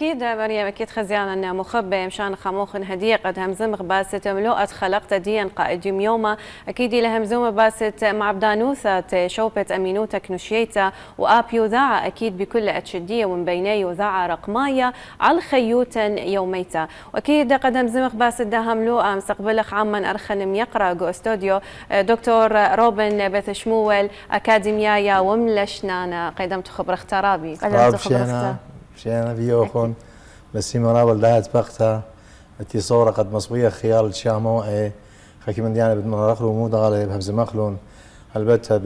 أكيد مريم، أكيد خزيانا مخبى مشان خموخن هدية قد همزمغ باست ملوءت خلقت ديا قائد يوما أكيد لها همزومة باست مع بدانوثة شوبة أمينوتا كنشيتا وآبيو ذاع أكيد بكل أتشدية ومن بيني ذاع رقمايا على خيوتا يوميتا وأكيد قد همزمغ باست ده ملوءة مستقبلخ عما أرخن يقرأ جو استوديو دكتور روبن بثشمول أكاديميايا وملشنانا قيدمت خبر اخترابي شينا بيوخون بس مرابل دهت بقتها التي صورة قد مصبية خيال الشامو خاكي من ديانا بتمرخلو مو دغالي بهبز مخلون البتها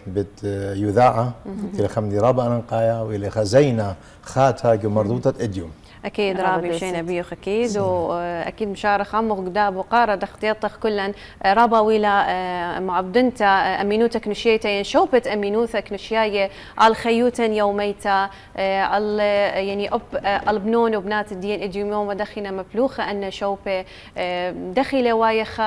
بت يذاعة إلى خمدي رابع ننقايا وإلى خزينة خاتها مردوطة إديوم أكيد رابي مشينا بيوخ أكيد وأكيد مشارخ عمو قداب وقارة اختيطخ كلا رابا ويلا معبدنتا أمينوتا كنشيتا ينشوبة أمينوتا كنشياية على خيوتا يوميتا على يعني البنون وبنات الدين إديوم يوم دخينا مبلوخة أن شوبة دخيلة وايخة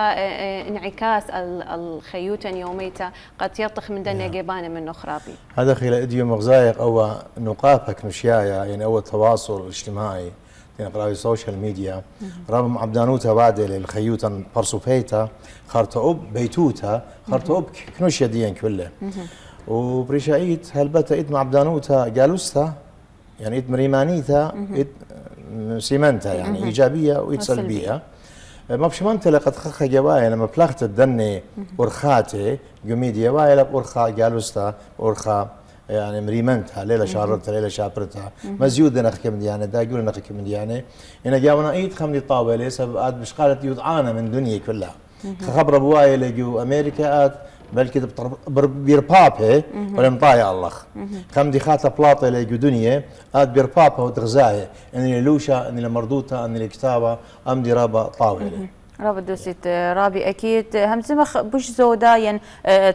انعكاس الخيوتا يوميتا قد يطخ من دنيا جيبانة من نخرابي هذا خيلة إديوم مغزايق أو نقاطة كنشيايا يعني أو التواصل الاجتماعي نقرأ السوشيال ميديا رغم عبدانوتا بعد الخيوتا برسوفيتا خرطوب بيتوتا خرطوب كنوش يدين كله وبريشايت هلبتا إد عبدانوتا جالوستا يعني إد مريمانيتا إد سيمنتا يعني إيجابية وإد سلبية ما بشمنت لقد خخ جوايا لما بلغت الدني أرخاتي جميديا وايلا بأرخا جالوستا أرخا يعني مريمنتها ليلة شارتها ليلة شابرتها مزيود نخك من ديانة دا يقول نخك من ديانة إن جاونا إيد خمدي طاولة سبب آد مش قالت يوضعانا من دنيا كلها خبر بواي لجو أمريكا آد بلكي بيربابه ولا مطايا الله خمدي خاطة بلاطة لجو دنيا آد بيربابه وتغزاية إني لوشا إني لمردوتا إني الكتابة أمدي رابا طاولة رابط دوسيت رابي أكيد همزمخ بوش زودا ين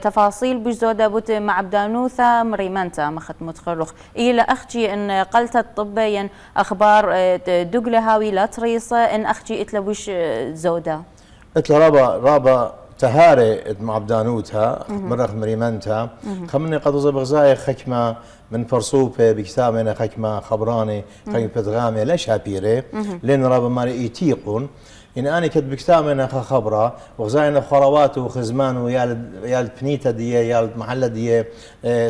تفاصيل بوش زودا بوت مع بدانوثا مريمانتا مخت متخرخ إلى أختي إن قلت الطب ين أخبار دقلة هاوي لا تريصة إن أختي إتلا بوش زودا إتلا رابا تهاري مع بدانوتها مرخ مريمانتا خمني قد بغزايا خكمة من فرصوبة بكتابنا خكمة خبراني خكمة بتغامي لا شابيري لأن رابا ماري يتيقون إن أنا كنت بكتامنا خبرة وغزاينا خروات وخزمان ويا بنيتا دي يا المحلة دي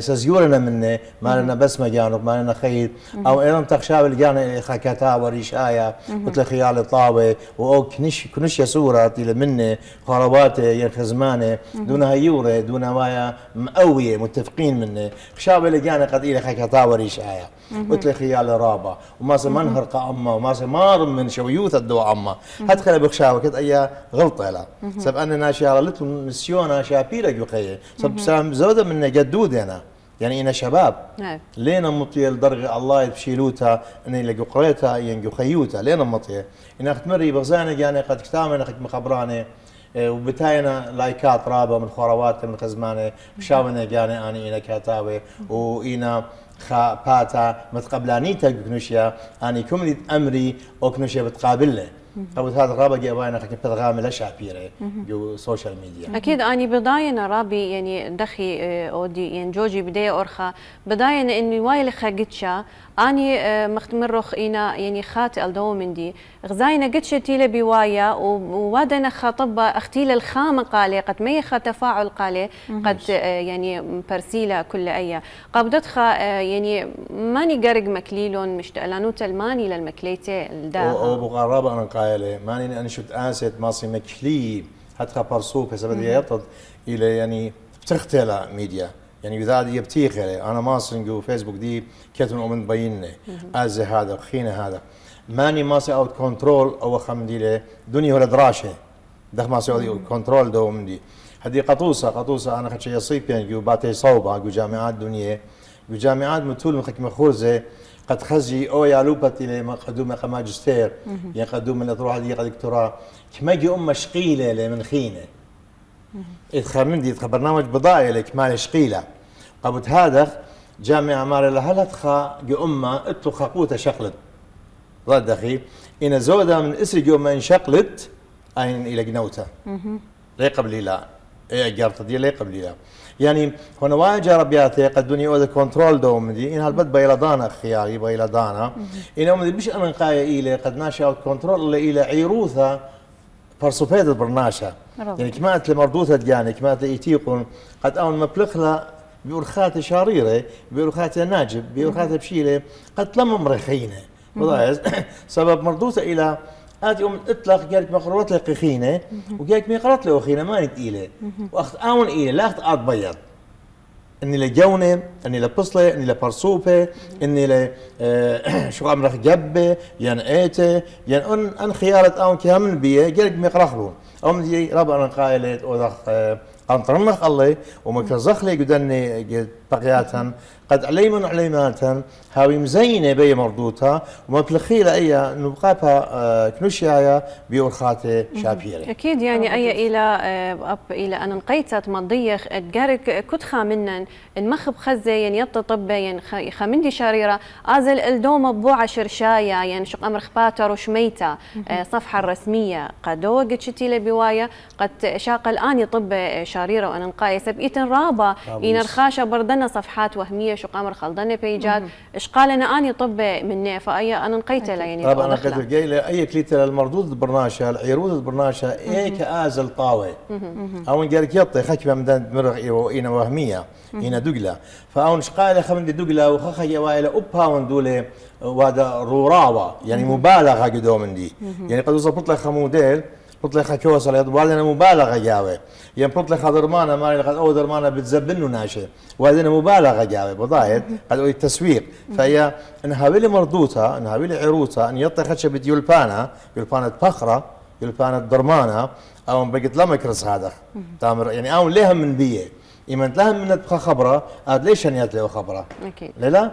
سزيورنا منه ما لنا بس مجانب ما لنا خير أو إنا تخشاب الجانا خكتا وريشايا مثل خيال طاوة أو كنش يسورة إلى منه خروات يا خزمانه دون هيورة دون ما مقوية متفقين منه خشاب الجانا قد إلى خكتا وريشايا مثل خيال رابع وما منهر قامة وما مار من شويوث الدواء عمة هدخل بخشاوة كده أي غلطة لا سب أنا ناشي لتو مسيونا شابيرة جوخية سب سام زودة من جدود يعني إنا شباب لينا مطية لدرجة الله يبشيلوتها إني لقوا قريتها ينجو خيوتها لينا مطية إنا ختمري بغزانا جاني قد كتامنا خد مخبراني وبتاينا لايكات رابة من خوروات من خزمانة بشاونا جاني أنا إنا كاتاوي وإنا باتا متقبلانيتا كنوشيا أني كملت أمري أو كنوشيا بتقابله أو هذا الرابع جاوانا خكين بتغامل شعبيرة جو سوشيال ميديا أكيد أني بداية رابي يعني دخي أودي يعني جوجي بداية أرخا بداية إني وايل خاجتشا أني مختمرخ إنا يعني خاتي الدو من دي غزاينا قدش تيلا بوايا ووادنا خاطبة اختيل الخامة قالي قد ميخا تفاعل قالي قد يعني برسيلة كل أيا قبضتخا يعني ماني قرق مكليلون مشتقلانوتا الماني للمكليتي الداها أو بقرابة أنا قايلة ماني أنا شفت آسد ماصي مكلي حتى برسوك هسه بدي يطد إلى يعني بتختلى ميديا يعني إذا دي بتيخلي أنا ماسنج وفيسبوك دي كتن أمن بيني أزي هذا خينة هذا ماني ماسي أوت كنترول أو خمدي له دنيا ولا دراشة دخ ماسي أوت كنترول دو من دي هذه قطوسة أنا خدش يصيب يعني جو باتي صوبة جو جامعات دنيا جو جامعات متول من خكمة خورزة قد خزي أو يالوبتي لما قدوم ماجستير يعني قدوم الأطروحة دي قد دكتوراه كما جي شقيلة لمن خينة إدخل من دي برنامج بضائع لكمال شقيلة قبل هذا جامعة ماري لها تخا جو اتو خاقوتا شقلت ضد دخيل إن زودة من إسر جو ما انشقلت أين إلى جنوتا ليه قبل لا إيه جارت دي ليه قبل لا يعني هنا واجه ربياتي قدوني اوذا كنترول دوم دي ان هالبد بيلدانا خياري بيلدانا ان هم مش انا نقايه الى قد ناشا اوت كنترول الى عيروثه فرصوفيت برناشا يعني كمات لمردوثة يعني كمات ايتيقون قد اون مبلغها بورخات شاريره بورخات ناجب بورخات بشيله قد لم مرخينه وضايز سبب مردوثة الى هاتي اطلق قالك مقررات لقيخينه وقالك مقررات له ما نتقيله واخذ اون الى لا اخذ بيض اني لجونه اني لبصله اني لبرسوبه اني ل شو عمرك جبه ايته ان خيارة اون كامل بيه قالك مقرخلون او من ربع قايله او انطرنخ الله ومكرزخ لي قدني بقياتها قد عليمن عليماتها هاوي مزينه بي مردوتها ومبلخيله اي نبقابها كنوشيايا بيورخاته شابيره. اكيد يعني اي الى ان نقيتت مضيخ تقارك كتخا منن المخب خزه يعني يططب يعني خمندي شريره ازل الدوم بوعه شرشايه يعني شق امر خباتر وشميته صفحه الرسميه قدو قد شتيله بوايه قد شاق الان يطب شريره وان نقايس بيتن رابا ان رخاشه بردنا صفحات وهميه شق امر خلدنا بيجات ايش قال انا اني طب مني فاي انا نقيته يعني طبعا انا قلت جاي اي كليته المردود برناشا العيروض برناشا اي كازل طاوي او قال لك يطي خكمه من مرغ اين وهميه اين دقله فاون شقاله خمن دقله وخخي وايله ابها وندوله وهذا روراوه يعني مبالغه قدو من دي يعني قد وصلت لك خموديل قلت لك كوسه وهذا مبالغه جاوي يعني قلت لك درمانه ما قد او درمانه بتزبنه ناشئ وهذا مبالغه جاوي بضايد هذا التسويق فهي انها بلي مردوتها انها بلي عروتها ان يطي خشبه يلبانه فخره يلبانه درمانه او بقت لمكرس هذا تامر يعني او لها من بيه إيمان لها من تبقى خبرة ليش هنيات له خبرة؟ أكيد لا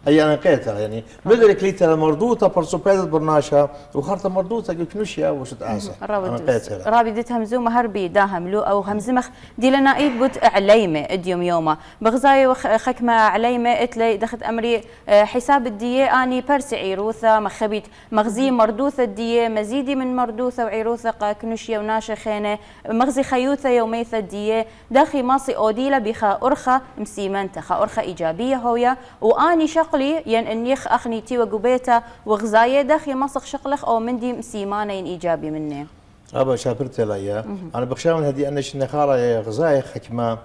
هي أنا قيتها يعني بدل كليتها المردوطة برسوبيت برناشا وخرطة مردوطة كنوشيا وشت آسا أنا قيتها رابي ديت همزومة هربي داهم لو أو همزمخ دي لنا إيد بوت عليمة إديوم يوما بغزاي وخكمة عليمة إتلي دخت أمري حساب الدية أني برسي عيروثة مخبيت مغزي مردوثة الدية مزيدي من مردوثة وعيروثة كنوشيا وناشا خينة مغزي خيوثة يوميثة الدية داخي ماصي أوديلا بخا أرخة مسيمنت خا أرخة إيجابية هويا وأني شقلي ين إنيخ أخني تي وجبيتا وغزاية داخي مصخ شقلخ أو مندي مسيمانة ين إيجابي مني. أبا شابرت ليا أنا بخشاون هدي أنش نخارة غزاية خكمة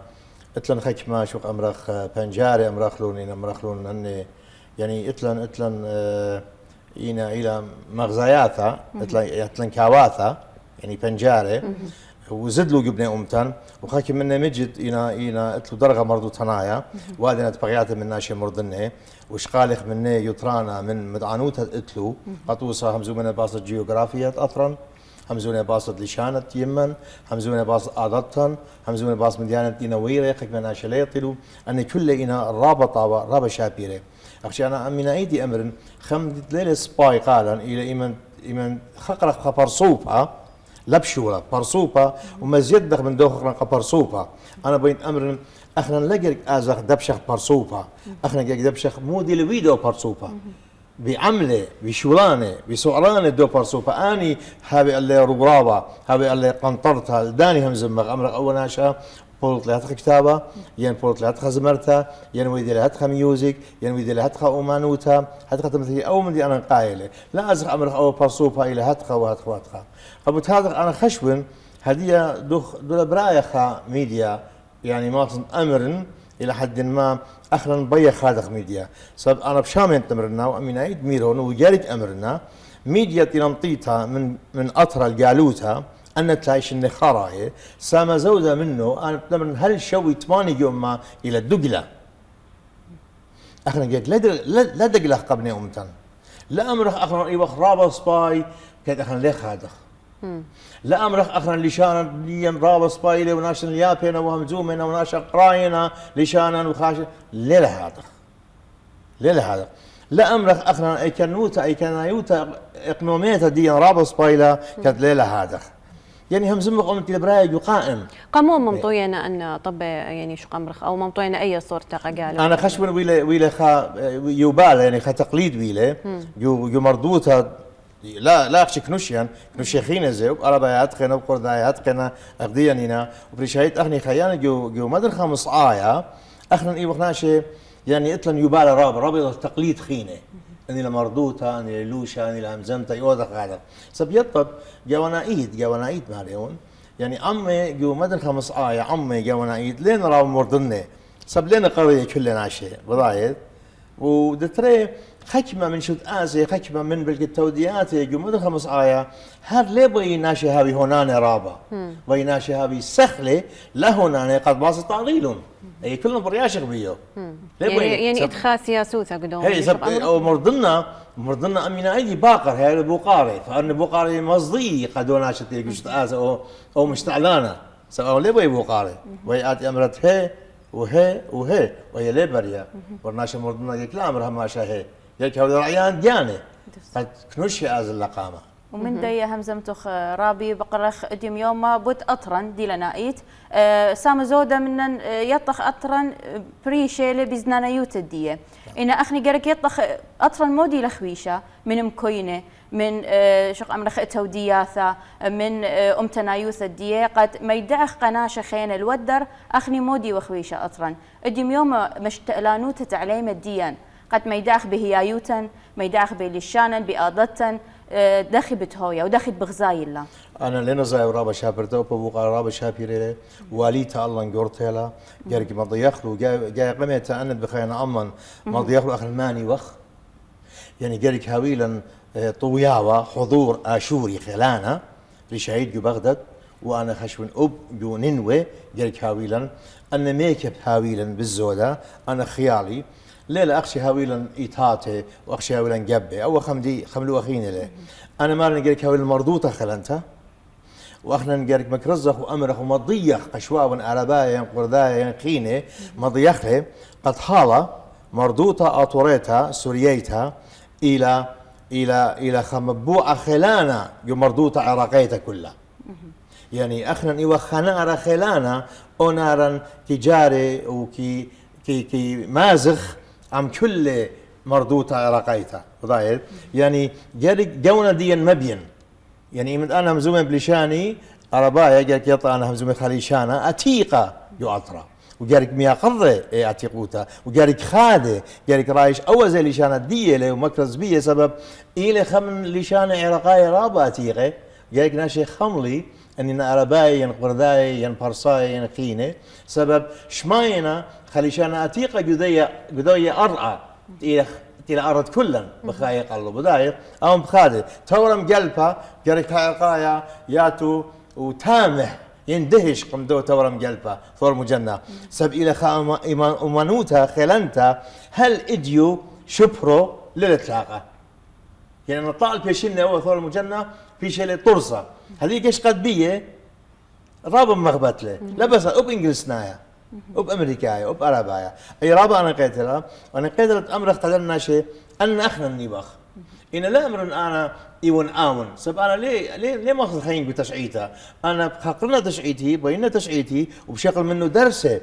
إتلن خكمة شوق أمرخ بنجاري أمرخلون أني يعني إتلن إينا إلى مغزاياتها إتلن كاواثا يعني بنجاري وزد له جبنه امتن وخاكي منه مجد اينا اتلو درغه مرضو تنايا وادنا تبغيات من ناشي مرضنه وشقالخ منه يطرانا من مدعنوتها اتلو قطوسه همزومنا باصت جيوغرافيا اطرن همزونا باصت لشانه يمن همزونا باصت عادتن همزونا باصت مديانه اينا ويره خك من ناشي ليطلو ان كل اينا رابطه شابيره اخشي انا امينا ايدي امر خمد ليله سباي قالا الى ايمن خقرخ خبر صوبها لبشوره برصوبه ومزيد دخ من دوخ برصوبه انا بين امر اخنا لقيك ازخ دبشخ برصوبه اخنا لقيك دبشخ مودي الفيديو برصوبه بعمله بشولانه بسعرانه دو برصوبه اني هابي اللي ربرابه هابي اللي قنطرتها داني همزمغ امر اول ناشا بولت لها كتابه ين بولت لها زمرتها ين ويدي لها ميوزك ين ويدي لها اومانوتا هتخ مثلي او من دي انا قايله لا ازخ امر او برصوبه الى هتخ وهتخ قبل هذا انا خشون هديه دول برايخه ميديا يعني ما امر الى حد ما اخرا بيخ هذا ميديا سب انا بشامن تمرنا وامين عيد ميرون وجارك امرنا ميديا تنمطيتها من اطرى الجالوتها ان تعيش النخاره سما زوده منه انا بتمرن هل شوي 8 يوم الى الدقله اخرا قلت لا دقله قبني امتن لا امر اخرا ايوخ رابا سباي كانت اخرا ليه خادخ لا امرخ اخرا لشانا ليم رابا سبايلي وناشن اليابينا وهمزومنا وناشن قراينا لشانا وخاشن ليله هذا لا امرخ اخرا اي كنوتا اي كنايوتا اقنوميتا دي رابا سبايلا كانت ليله هذا يعني همزم قمت البراي قائم قاموا ممطوينا ان طب يعني شو قمرخ او ممطوينا اي صورة قالوا انا خشبن ويله خا يوبال يعني خا تقليد ويله يو مردوتها لا أخشي كنوشي خينة زي وأربعات خينة وقردايات خينة أغديانينا وبريشايت أخني خيانة جو مدر خمس آية أخنا إيه وخناشي يعني إتلن يبال راب تقليد خينة أني لمردوتا أني لوشا أني لهمزمتا يوضح هذا سب يطب جوانايد ماريون يعني عمي جو مدر خمس آية عمي جوانايد لين راو مردنة سب لين قرية كلنا شيء بضايد ودتري حكمة من شد آسي حكمة من بالتوديات جو مدر خمس آية هر ليه بغي ناشي هاوي هونان رابا بغي ناشي هاوي سخلة لهونان قد باص تعضيلهم أي كلهم برياشق بيو يعني إدخال سياسوثة قدوم هي سب أو مردنا أمينا أيدي باقر هاي البوقاري فأن بوقاري مصدي قدو ناشي تيجي شد آسي أو مشتعلانة سب أو ليه بغي بوقاري بغي آتي أمرت هي وهي وهي ليه بريا ورناش مردنا يك لا أمرها ما شاهي يك هذا رعيان ديانة قد كنوش از اللقامة ومن دي همزمتخ رابي بقرخ اديم يوما بوت أطرن دي لنايت سام زودا منن يطخ أطرن بريشيلي بزنانا يوتدية إن أخني قرك يطخ أطرن مودي لخويشة من مكوينة من شق أمرخ تودياثا من تنايوث الدية قد ما يدعخ قناشة خين الودر أخني مودي وخويشة أطرن اديم يوما مشتقلانوت تعليم الديان قد ما يداخ بهيايوتن ما يداخ بلشانا بآضتن داخل بتهويا وداخل بغزايلا أنا لنا زي رابا شابرته وبوقا رابا شابيري واليتا الله نقرتها جارك ما ضيخلو جاي قمت أنا بخينا أمن ما ضيخلو آخر ماني وخ يعني جارك هاويلا طوياوة حضور آشوري خلانا لشهيد جو بغداد وأنا خشون جو ننوي جارك هاويلا أنا ميكب هاويلا بالزودة أنا خيالي ليلة أخشي هاويلا إيتاتي وأخشي هاويلا جبي أو خملو أخيني له أنا ما نقولك هاويلا مردوطة خلنتها وأخنا نقولك مكرزخ وأمرخ ومضيخ قشواء عربايا قردايا خيني مضيخه قد حالة مردوطة أطوريتها سورييتها إلى خمبوعة خلانا مردوطة عراقيتها كلها يعني أخنا إيوه خنارة خلانا أونارا تجاري وكي كي مازخ عم كل مردوطة عراقيتها وضايل يعني جارك جونا ديا مبين يعني من أنا همزومة بلشاني عربايا جارك يطلع أنا همزومة خليشانة أتيقة يعطرة وجارك ميا قضة أتيقوتا وجارك خادة جارك رايش أول زي لشانة دية له ومكرز بيه سبب إلى خمن لشانة عراقية رابا أتيقة جارك ناشي خملي أننا عربايا ين قرداي ين برصاي ين خينة سبب شماينا خليشانا أتيقة قدوية أرعى إلى أرض كلا بخايق الله بدايق أو بخادي تورم قلبها جرك عقايا ياتو وتامح يندهش قمدو تورم قلبها ثور مجنة سب إلى أمانوتها خلنتا هل إديو شبرو للتلاقة يعني نطلع البيشنة هو ثور المجنة في شيء طرصة هذيك ايش قد بيه رابا مغبت له لبس أب إنجلسنايا أب أمريكايا أب عربايا أي رابا أنا قيتلها وأنا قيتلت أمر اختلنا شيء أن أخنا النبخ إن لا أمر أنا إيون آمن سب أنا ليه ما أخذ خيين بتشعيتها أنا بحقلنا تشعيتي بينا تشعيتي وبشكل منه درسه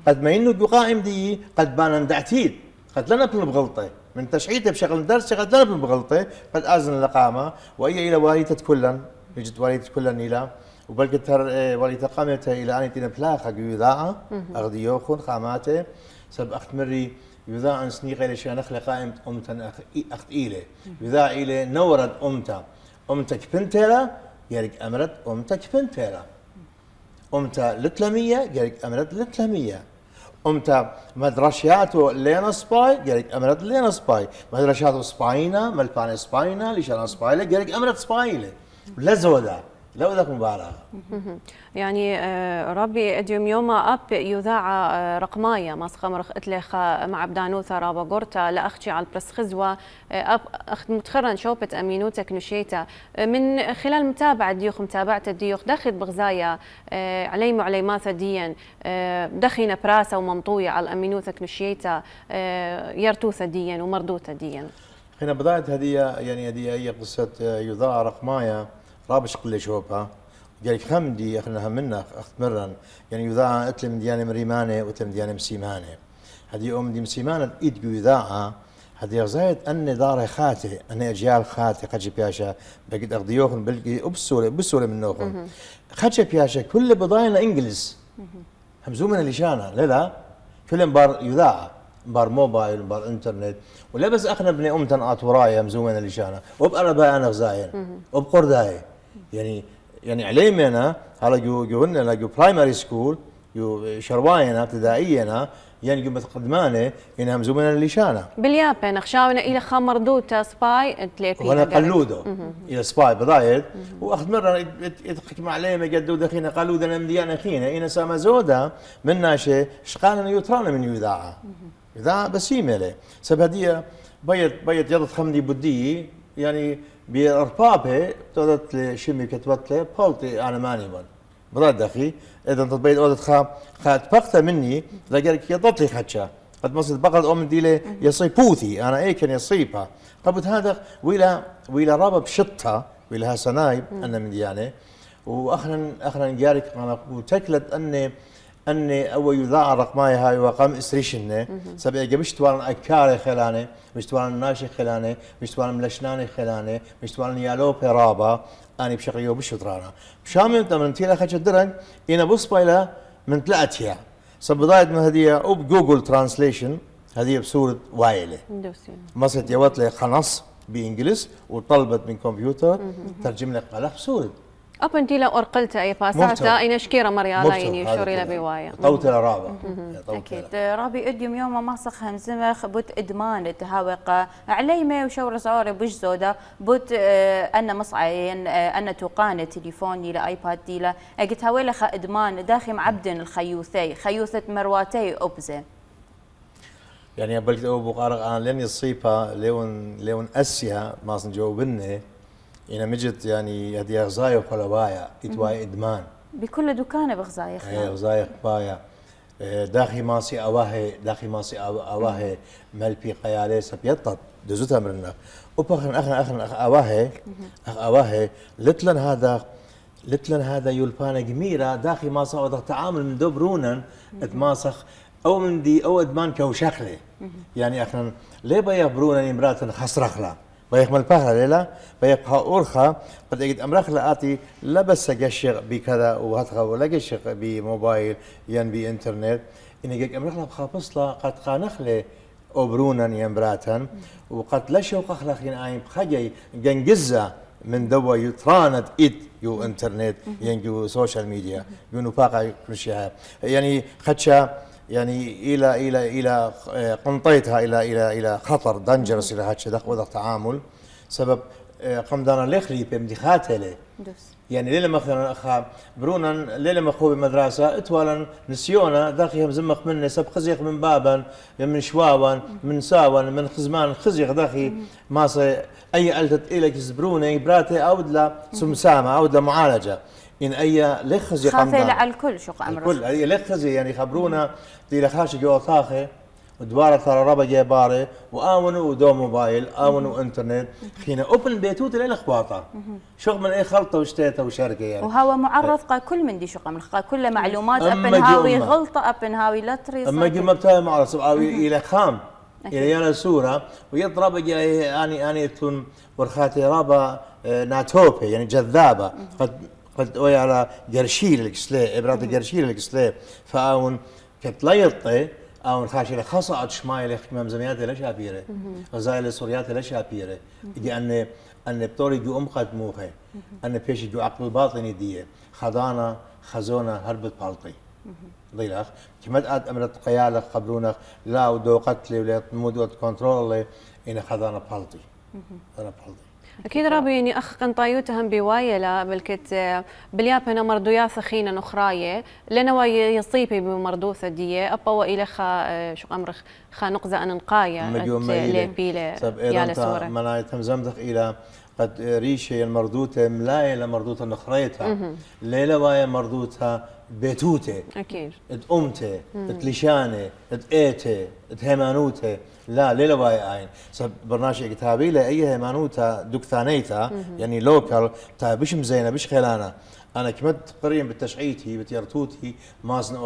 قد ما إنه قائم دي قد بان دعتيد قد لنا بغلطة من تشعيته بشكل درسي قد لنا بغلطة قد أزن اللقامة وهي إلى واليتة كلا يجد واليتة كلا إلى وبلكتر واليتة قامتها إلى أن يتنا بلاخة يذاعة أغديوخون خاماته سب أخت مري يذاع سنيقة لشان أخلي قائمة أمتا أخت إيلة يذاع إلى نورد أمتك بنتيرا يارك أمرت أمتك بنتيرا أمتا لتلمية يارك أمرت لتلمية أمتا مدرشياتو لينا سباي يارك أمرت لينا سباي مدرشياتو سباينا ملبان سباينا لشان سبايلة يارك أمرت سبايلة لزودا لو ذاك مبالغة يعني ربي اديوم يوما اب يذاع رقماية ماسخة مرخ اتلخا مع بدانوثا رابا قرتا لاختي على البرس خزوة اب اخت متخرن شوبة امينوتا كنشيتا من خلال متابعة الديوخ داخل بغزايا عليم وعليماثا ديا دخينا براسة وممطوية على الامينوتا كنشيتا يرتوثا ديا ومردوثا ديا هنا بداية هذه يعني هذه هي قصة يذاع رقماية رابش كل شوبها قال خمدي اخنا منا اخت مرن يعني يذاع اتلم ديانه مريمانه وتلم ديانه مسيمانه هذه دي مسيمانه ايد يذاعها هذه غزاية أن دار خاتي أن أجيال خاتي خدش بياشا بقيت أغديوخن بلقي بسولة منوخن خدش بياشا كل بضاينا إنجليز همزومنا لشانا لا كل بار يذاع بار موبايل بار انترنت ولا بس اخنا بني امتن ورايا مزومنا لشانا وبقربا انا غزاين وبقرداي يعني عليمنا هلا جو برايمري سكول جو شرواينا ابتدائينا يعني جو متقدمانه انها مزومنا لشانا باليابان خشاونا الى خمردوتا سباي تليبي وانا قلوده الى سباي بضايد واخذ مره يتحكم عليه ما قدو دخينا قلوده انا مديانا خينا انا سما زودا من ناشي شقانا يوترانا من يذاعه إذا بسيمة له سب هدية بيت يضط خمدي بدي يعني بأربابه تودت لشمي كتبت له بولتي أنا ماني بن براد أخي إذا أنت بيت أودت خات بقته مني لقيك يضط لي خدشة قد مصد بقرة أم ديله يصيبوثي أنا إيه كان يصيبها قبل هذا ويلا رابا بشطها ويلا سنايب أنا من ديانه وأخنا نجارك أنا وتكلت أني أول يذاع رقماي هاي وقام إسريشنة سبق مش توان أكاري خلاني مش توان ناشي خلاني مش توان ملشناني خلاني مش توان يالو برابا أنا بشقيو بشطرانا بشامل تمن تيلا خش الدرج إنا بص بايلا من ثلاثة سبضايد من هدية أو بجوجل ترانسليشن هذه بصورة وايلة مصت يوت لي خنص بإنجليز وطلبت من كمبيوتر ترجم لك قلح بصورة أبن تيلا أرقلت أي باساتا إن شكيرة مريالا يعني شوري لبيوايا طوت رابع أكيد رابي أديم يوم ما صخ همزمخ بوت إدمان التهاوق عليمة وشور صعوري بوش زودا بوت أن مصعين أن تقان تليفوني لآيباد ديلا أجت هاويلا خ إدمان داخل معبدن الخيوثي خيوثة مرواتي أبزة يعني بلكت أبو قارق أنا لين يصيبها لون أسيا ما سنجاوبني إنا مجد يعني هدي غزايا وخلوايا إتواي إدمان بكل دكان بغزايا خيا غزايا خبايا داخي ماسي أواهي ملبي قيالي سبيطت دزوتها مرنا وبخن أخن أواهي لتلن هذا يلبانا جميرة داخي ماسا وضع تعامل من دوبرونا اتماسخ أو من دي أو إدمان كوشخلي يعني أخن ليه بيبرونا إمرات خسرخلا بيخمل بحر ليلة بيبقى أورخا قد أجد أمرخ لآتي لا بس قشق بكذا وهتخا ولا قشق بموبايل ين بإنترنت إن جيك أمرخ لبخا بصلة قد قانخلي أبرونا ينبراتا وقد لا شوق أخلاق ينعيم بخجي جنجزة من دوا يتراند يو إنترنت ينجو سوشيال ميديا يونو باقا كل شيء يعني خدشة يعني الى قنطيتها الى خطر دنجرس الى هاتش دخ وضع تعامل سبب قمدانا لخلي بمدخاته له يعني ليلة مثلا اخا برونا ليلة مخو بمدرسة اتوالا نسيونا داخيهم زمخ مني سب خزيق من بابا من شواوا من ساوا من خزمان خزيق داخي ماسي اي التت الك زبروني براتي اود لا سمسامه اود معالجه إن أي لخزي خافي على الكل شو أمره الكل أي لخزي يعني خبرونا دي لخاشي جو طاخي ودوار ترى ربع جباري وآمنوا ودو موبايل آمنوا إنترنت خينا أوبن بيتوت إلى الأخباطة شغل من أي خلطة وشتيتة وشركة يعني وهو معرض قا كل من دي شو أمره كل معلومات أبن هاوي غلطة أبن هاوي لتري أما جي مبتاع معرض سبعاوي إلى خام إلى يانا سورة ويضرب يعني تكون ورخاتي رابا ناتوبي يعني جذابة قد ويا على جرشيل الكسلة إبرات جرشيل الكسلة فاون كتليطة أو خاشي لخصعت شمايل إخمام زميات ليش أبيره غزايل السوريات ليش أبيره يجي أن بطوري جو قد موخه أن بيش جو عقل باطني ديه خضانا خزونا هربت بالطي ضيلخ كمد أد أمرت قيالك قبرونك لا ودو قتلي ولا تمود وتكنترول إن خضانا بالطي أنا بالطي أكيد رابي يعني أخ قنطايوتها هم بوايلا بلكت باليابان مردويا ثخينة نخراية لنا يصيبي بمردوثة دي أبا وإلى شو أمرخ خا نقزة أن نقايا لبيلة يالا سورة منايتهم زمدخ إلى قد ريشة المردوثة ملاية لمردوثة نخريتها ليلة وايا مردوثها بيتوته اكيد امته لشانه ايته هيمانوته لا ليله باي عين سب برنامج كتابي لا اي هيمانوتا دوك ثانيتا يعني لوكال تا بش مزينه بش خيلانا انا كمت قريم بالتشعيتي بتيرتوتي مازن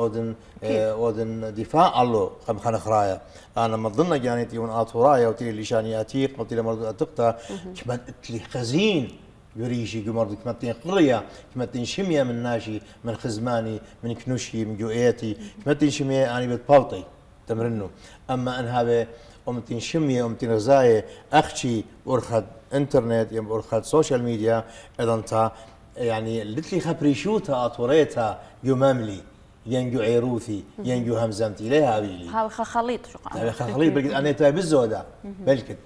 اودن دفاع الله خم خرايا انا ما ظن جانيتي من اطورايا وتي لشانياتي قلت لي مرض اتقتا كمت لي خزين يريشي قمر كمتين قرية كمتين شمية من ناشي من خزماني من كنوشي من جوئيتي كمتين شمية أنا بتبلطي تمرنه أما أن هذا أمتين شمية أمتين غزاية أخشي أرخد إنترنت يم أرخد سوشيال ميديا إذا أنت يعني لتلي خبريشوتا أطوريتا يماملي ينجو عيروثي ينجو همزمتي ليه هابيلي هذا خليط شو قال خليط بلكت أنا تاي بالزودة بلكت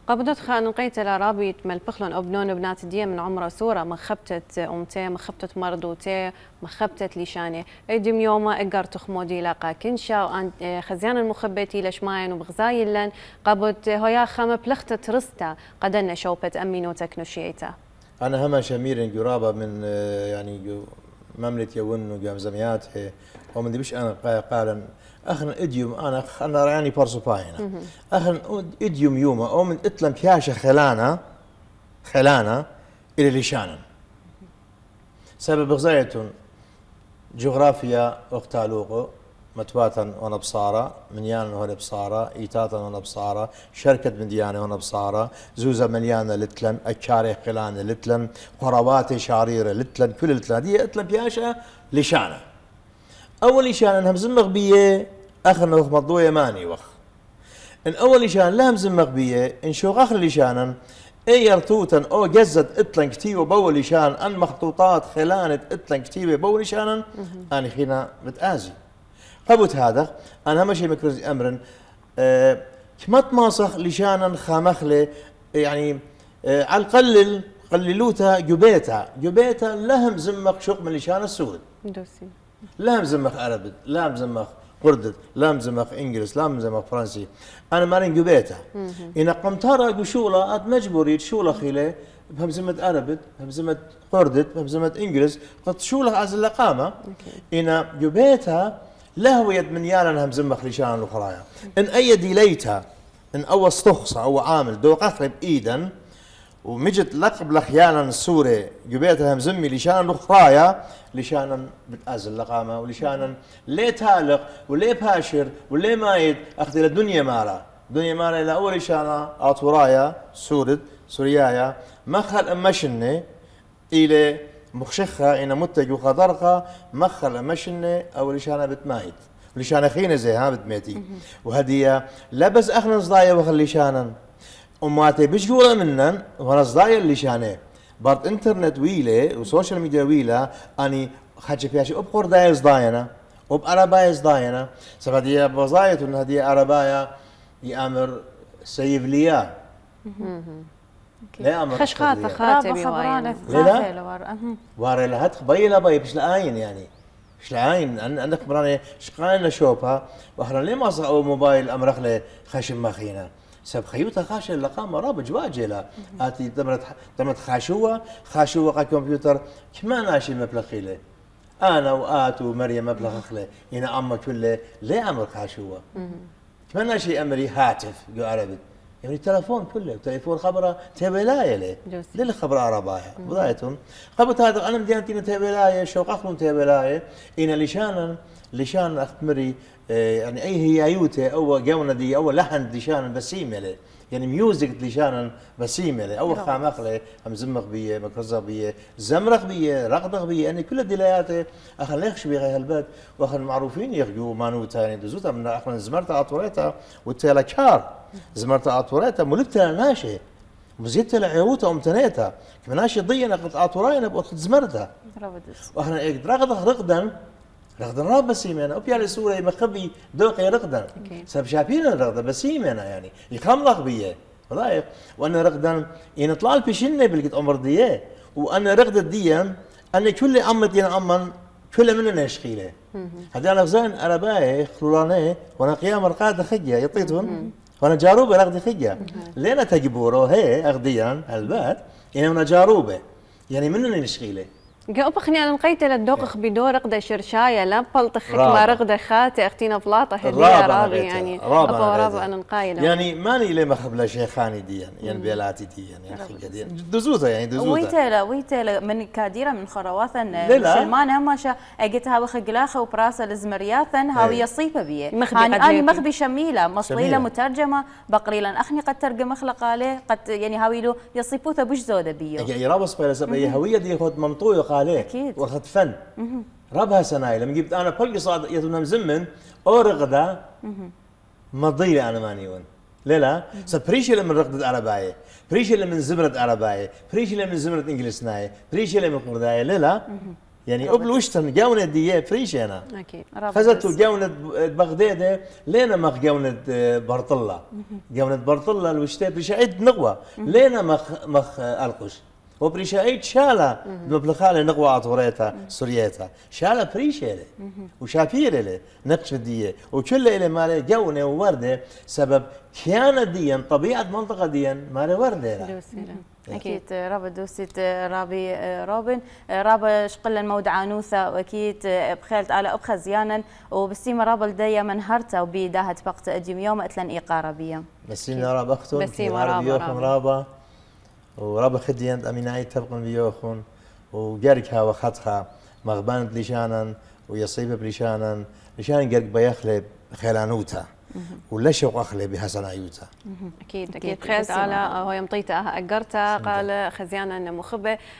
قبضت خان نقيت لرابي ملبخلون ابنون بنات دي من عمره صوره مخبتت امتي مخبتت مردوتي مخبتت لشاني ادم يوما اقر تخمودي لاقا كنشا وان خزيان المخبتي لشماين وبغزايلن قبض هيا خم بلختت رستا قدنا شوبت امينو تكنوشيتا انا هما شمير قرابه من يعني مملكه يون وجامزميات ومن دبش انا قارن اخن اديوم انا يعني بارسوباينا اخن اديوم يوما او من اتلم بياشا خلانا الى لشانا سبب غزايتون جغرافيا اختالوقو متواتا وانا بصارة منيانا وانا بصارة ايتاتا وانا بصارة شركة مديانة وانا بصارة زوزة مليانة لتلن اكاري قلانة لتلن قرابات شعريرة لتلن كل لتلن دي اتلن بياشا لشانا اول شان هم زمغ بيه اخر نوخ مضوية ماني وخ ان اول شان لهم زمغ بيه ان شو اخر لشانا اي يرتوتا او جزت اتلن كتيبه بول شان ان مخطوطات خلانة اتلن كتيبه بول شانا اني خينا متآزي قبوت هذا انا همشي مكرز امرا كمت ماسخ لشانا خامخله يعني على القلل قللوتا جبيتا لهم زمخ شق من لشان السود دوسي لهم زمخ عربي لهم زمخ قردد لهم زمخ انجلس لهم زمخ فرنسي انا مارين جبيتا ان قمتارا قشوله اد مجبوري شوله خيله بهمزمة عربي بهمزمة قردد بهمزمة انجلس قد شوله از اللقامه ان جبيتا لهو يد من يالا هم زمخ لشان الخرايا ان اي ديليتا ان او استخصى او عامل دو قخرب ايدا ومجت لقب لخيانا السوري جبيتها هم زمي لشان الخرايا لشان بتأزل لقامة ولشان ليه تالق وليه باشر وليه مايد اخذ الدنيا مارا دنيا مارا الى اول لشان اطورايا سوريايا مخل امشني الى مخشخة إن متج وخضرقة مخل مشنة أو لشانة بتمايت ولشانة خينة زي ها بتميتي وهدية لبس أخنا صدايا وخلي شانا أماتي بش جورا منن وانا صدايا اللشانة بارت انترنت ويلة وسوشيال ميديا ويلة أني خدش فيها أبقر دايا صداينا وبأربايا صداينا سفدية بوظايت وإن هدية أربايا يأمر سيف ليا لا خشخات خاتبي خبرانة لا واري لها تقبيلها باي بش العين يعني بش العين عندك مراني شقاين لشوبها واخرا ليه ما صار موبايل امرخ له خشم ماخينا سب خيوتها خاشه اللقام رابج واجله اتي تمت خاشوه قا كمبيوتر كما ناشي مبلغيله انا وات ومريم مبلغ خله هنا امك كله ليه امر خاشوه كما ناشي امري هاتف جو عربي يعني التلفون كله تليفون خبره تبلايه ليه للي خبره عربايا بدايتهم قبل هذا انا مدينتي تبلايه شوق اخلون تبلايه ان لشان اختمري يعني اي هي يوته او جونا دي او لحن لشان بسيمه له يعني ميوزك لشان بسيمه له او خامخ له هم زمخ بيه مكرزه بيه زمرخ بيه رقدغ بيه يعني كل الدلايات اخن ليخش بيه هالبلد واخن معروفين يخجوا مانوتا يعني دزوتا من اخن زمرتا اطوريتا والتلكار زمرتا اطوريتا ملبتا ناشي مزيت العيوتا امتنيتا كما ناشي ضينا قد اطورينا بوقت زمرتا واحنا رقدغ رقدا راب بسيمنا وبيالي سوري مخبي دوقي رقدا سب شابين الرقدا بسيمنا يعني يخملق بيه والله وانا رقدا يعني طلع بشنه بالقد عمر ديه وانا رقدا ديا انا كل عمت يعني عمان كل مننا يشخيله هذا انا زين ارباي خلانه وانا قيام رقاد خجه يطيتهم وانا جاروبه رقدي خجه لين تجبوره هي اغديان البات يعني انا جاروبه يعني مننا نشخيله قوب خني أنا نقيت للدوق بدور رقدة شرشاية لا بلطخك رابع. ما رقدة خاتي أختينا بلاطة هدية الرابع رابي يعني رابع رابع أنا نقايلة يعني ماني لي مخبلا شيخاني دي يعني بيلاتي دي يعني اخي قدير دزوزه يعني دزوزه ويتلا من كاديرة من خرواثن لا. سلمان هم شا اجتها وخجلاخه وبراسه الزمرياثن هاوي يصيبه بيه مخبي هاني قد اني ليكي. مخبي شميله مصليله شميلة. مترجمه بقريلا اخني قد ترجم اخلق عليه قد يعني هاوي له يصيبوته بوش زوده بيه يعني رابص بلا سبب هويه دي خد منطوق عليه أكيد. واخذ فن ربها سناي لما جبت انا بلقي صاد يتم زمن اورغدا مضيله انا مانيون لا سبريش لما رقدت عربايه بريش لما زمرت عربايه بريش لما زمرت انجليزنايه بريش لما قردايه لا يعني قبل وشتن جاونة دي فريش انا أكيد خزتوا جاونة بغداد لينا مخ جاونة برطلة جاونة برطلة الوشتي بريشايد نقوى لينا مخ القش وبريشايد شالا بمبلخالة نقوى عطوريتها سوريتها شالا بريشيلي وشابيرلي نقش دي وكل اللي مالي جونة ووردة سبب كيانة دي طبيعة منطقة دي مالي وردة أكيد رابا دوسيت رابي روبن رابا شقل المود عنوثة وأكيد بخيلت على أبخى زيانا وبسيمة رابا لدي من هرتا وبيداها تبقت أجيم يوم أتلن إيقارة بيا بسيمة رابا أختون بسيمة رابا ورابا خديان أميناي تبقن بيوخون وجاركها وخطها مغبانة لشانا ويصيب بلشانا لشان جارك بيخلب خيلانوتا ولا شوق أخلي بحسن عيوتا أكيد تخيلت على هو يمطيته أجرته قال خزيانا مخبة